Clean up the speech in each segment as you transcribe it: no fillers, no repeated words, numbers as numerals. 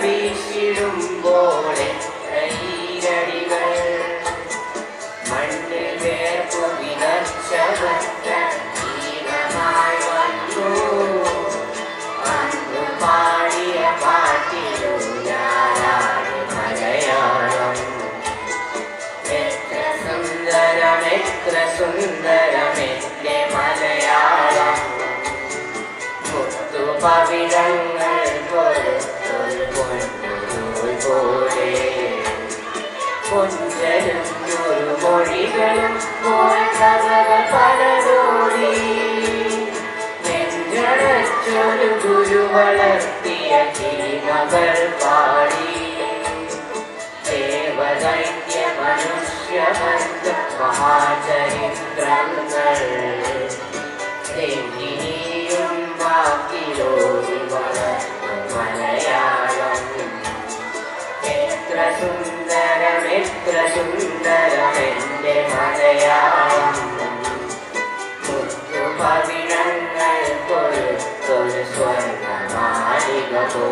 വീശിടുമ്പോളെ കൈരടികൾ മണ്ണിൽ വേർപ്പു വിനർച്ചമായി വന്നു അന്നു പാടിയ പാട്ടിലു ഞാനാണ് മലയാളം. എത്ര സുന്ദരമെന്റെ മലയാളം. മുത്തുപവിഴങ്ങൾ പോലെ കൊഞ്ചലും മൊഴികളും പലരോടി നെഞ്ചടച്ചൊരു ഗുരു വളർത്തിയ കിളിമകൾ പാടി ദേവദൈത്യ മനുഷ്യമന്ത മഹാചരിത്രങ്ങൾ തെന്നിയും വാക്കിലോടി വളർന്ന മലയാളം. എത്ര സുന്ദരമെന്റെ മലയാളം. മുത്തുപവിഴങ്ങൾ കൊഴുത്തൊരു സ്വർണ്ണമാലിക പോ.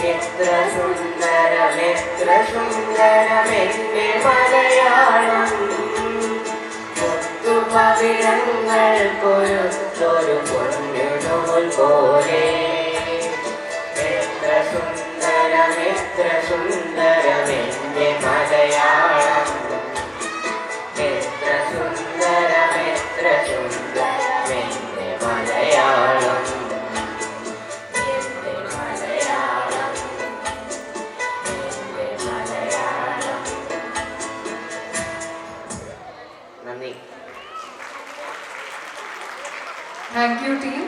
എത്ര സുന്ദരമെന്റെ മലയാളം. മുത്തുപവിഴങ്ങൾ കൊഴുത്തൊരു പൊന്നുനൂൽ പോലെ. എത്ര സുന്ദരമെന്റെ മലയാളം. എത്ര സുന്ദരമെന്റെ മലയാളം. എന്റെ മലയാളം. എന്റെ മലയാളം. നന്ദി. Thank you, team.